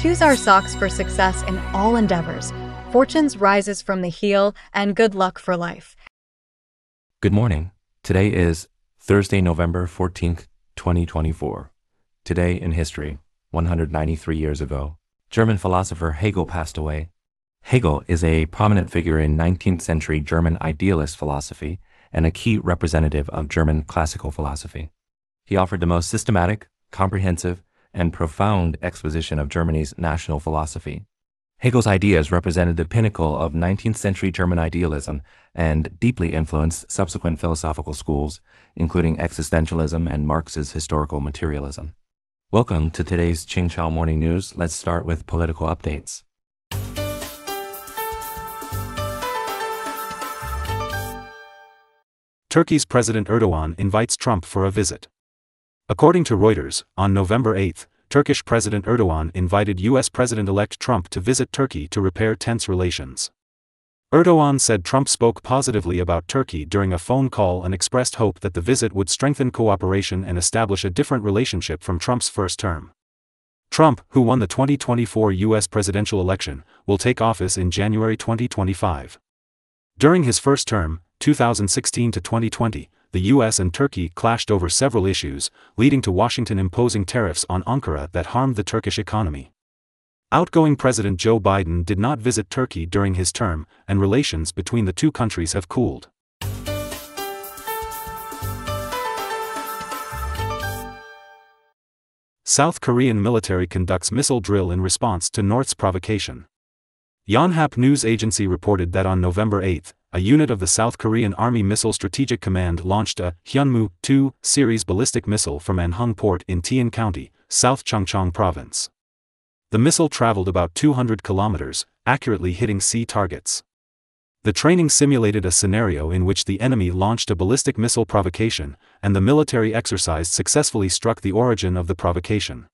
choose our socks for success in all endeavors. Fortunes rises from the heel, and good luck for life. Good morning. Today is Thursday, November 14th, 2024. Today in history, 193 years ago, German philosopher Hegel passed away. Hegel is a prominent figure in 19th century German idealist philosophy and a key representative of German classical philosophy. He offered the most systematic, comprehensive, and profound exposition of Germany's national philosophy. Hegel's ideas represented the pinnacle of 19th century German idealism and deeply influenced subsequent philosophical schools, including existentialism and Marx's historical materialism. Welcome to today's Qingchao Morning News. Let's start with political updates. Turkey's President Erdogan invites Trump for a visit. According to Reuters, on November 8, Turkish President Erdogan invited U.S. President-elect Trump to visit Turkey to repair tense relations. Erdogan said Trump spoke positively about Turkey during a phone call and expressed hope that the visit would strengthen cooperation and establish a different relationship from Trump's first term. Trump, who won the 2024 U.S. presidential election, will take office in January 2025. During his first term, 2016 to 2020, the U.S. and Turkey clashed over several issues, leading to Washington imposing tariffs on Ankara that harmed the Turkish economy. Outgoing President Joe Biden did not visit Turkey during his term, and relations between the two countries have cooled. South Korean military conducts missile drill in response to North's provocation. Yonhap news agency reported that on November 8, a unit of the South Korean Army Missile Strategic Command launched a Hyunmoo-2 series ballistic missile from Anhung Port in Tien County, South Chungcheong Province. The missile traveled about 200 kilometers, accurately hitting sea targets. The training simulated a scenario in which the enemy launched a ballistic missile provocation, and the military exercise successfully struck the origin of the provocation.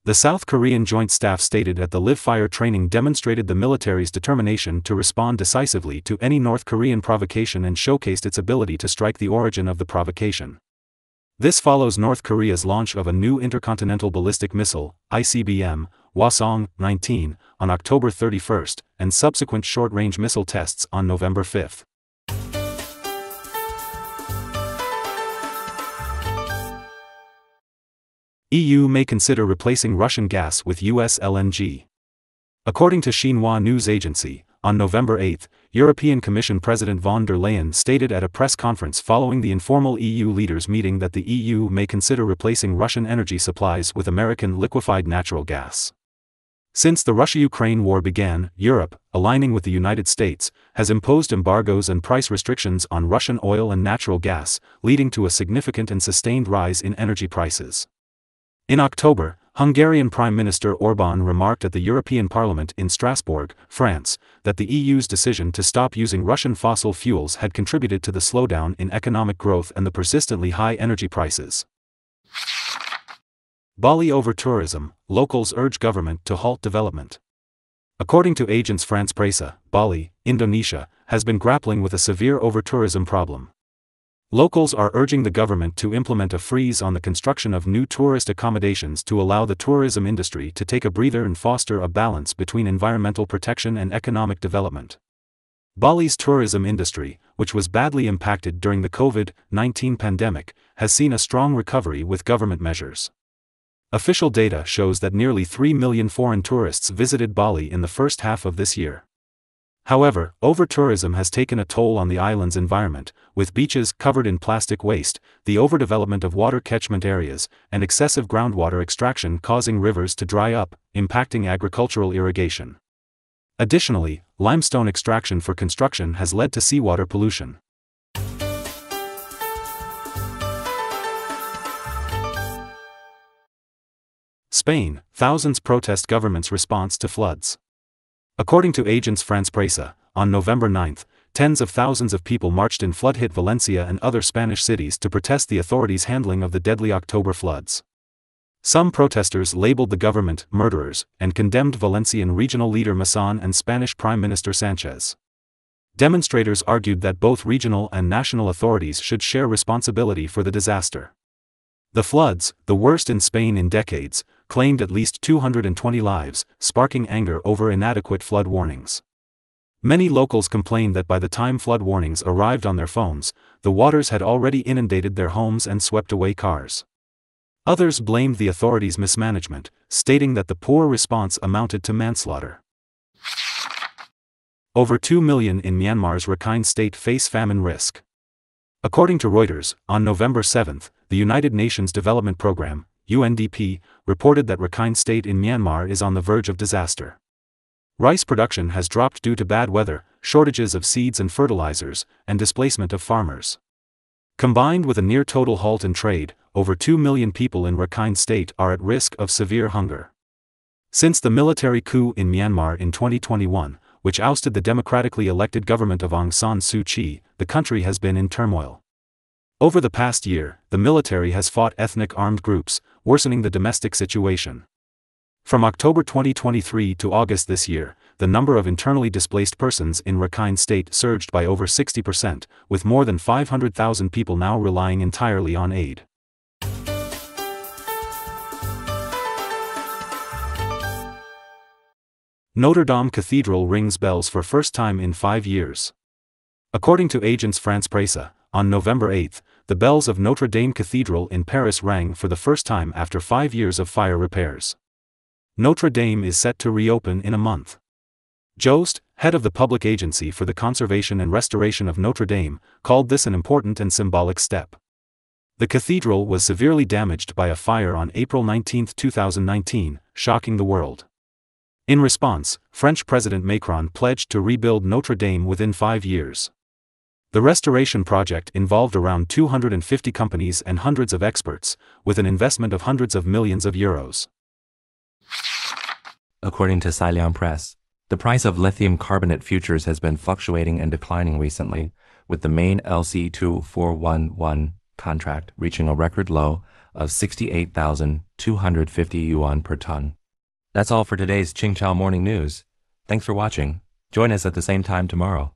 The South Korean Joint Staff stated that the live-fire training demonstrated the military's determination to respond decisively to any North Korean provocation and showcased its ability to strike the origin of the provocation. This follows North Korea's launch of a new intercontinental ballistic missile, ICBM, Hwasong-19, on October 31 and subsequent short-range missile tests on November 5. EU may consider replacing Russian gas with US LNG. According to Xinhua news agency, on November 8, European Commission President von der Leyen stated at a press conference following the informal EU leaders meeting that the EU may consider replacing Russian energy supplies with American liquefied natural gas. Since the Russia-Ukraine war began, Europe, aligning with the United States, has imposed embargoes and price restrictions on Russian oil and natural gas, leading to a significant and sustained rise in energy prices. In October, Hungarian Prime Minister Orbán remarked at the European Parliament in Strasbourg, France, that the EU's decision to stop using Russian fossil fuels had contributed to the slowdown in economic growth and the persistently high energy prices. Bali over tourism, locals urge government to halt development. According to Agence France-Presse, Bali, Indonesia, has been grappling with a severe over-tourism problem. Locals are urging the government to implement a freeze on the construction of new tourist accommodations to allow the tourism industry to take a breather and foster a balance between environmental protection and economic development. Bali's tourism industry, which was badly impacted during the COVID-19 pandemic, has seen a strong recovery with government measures. Official data shows that nearly 3 million foreign tourists visited Bali in the first half of this year. However, over-tourism has taken a toll on the island's environment, with beaches covered in plastic waste, the overdevelopment of water catchment areas, and excessive groundwater extraction causing rivers to dry up, impacting agricultural irrigation. Additionally, limestone extraction for construction has led to seawater pollution. Spain, thousands protest government's response to floods. According to Agence France-Presse, on November 9, tens of thousands of people marched in flood-hit Valencia and other Spanish cities to protest the authorities' handling of the deadly October floods. Some protesters labeled the government murderers and condemned Valencian regional leader Masson and Spanish Prime Minister Sanchez. Demonstrators argued that both regional and national authorities should share responsibility for the disaster. The floods, the worst in Spain in decades, claimed at least 220 lives, sparking anger over inadequate flood warnings. Many locals complained that by the time flood warnings arrived on their phones, the waters had already inundated their homes and swept away cars. Others blamed the authorities' mismanagement, stating that the poor response amounted to manslaughter. Over 2 million in Myanmar's Rakhine State face famine risk. According to Reuters, on November 7, the United Nations Development Programme, UNDP, reported that Rakhine State in Myanmar is on the verge of disaster. Rice production has dropped due to bad weather, shortages of seeds and fertilizers, and displacement of farmers. Combined with a near-total halt in trade, over 2 million people in Rakhine State are at risk of severe hunger. Since the military coup in Myanmar in 2021, which ousted the democratically elected government of Aung San Suu Kyi, the country has been in turmoil. Over the past year, the military has fought ethnic armed groups, worsening the domestic situation. From October 2023 to August this year, the number of internally displaced persons in Rakhine State surged by over 60%, with more than 500,000 people now relying entirely on aid. Notre Dame Cathedral rings bells for first time in 5 years. According to Agence France-Presse, on November 8, the bells of Notre Dame Cathedral in Paris rang for the first time after 5 years of fire repairs. Notre Dame is set to reopen in a month. Jost, head of the Public Agency for the Conservation and Restoration of Notre Dame, called this an important and symbolic step. The cathedral was severely damaged by a fire on April 19, 2019, shocking the world. In response, French President Macron pledged to rebuild Notre Dame within 5 years. The restoration project involved around 250 companies and hundreds of experts, with an investment of hundreds of millions of euros. According to Xiliang Press, the price of lithium carbonate futures has been fluctuating and declining recently, with the main LC2411 contract reaching a record low of 68,250 yuan per ton. That's all for today's Qingchao Morning News. Thanks for watching. Join us at the same time tomorrow.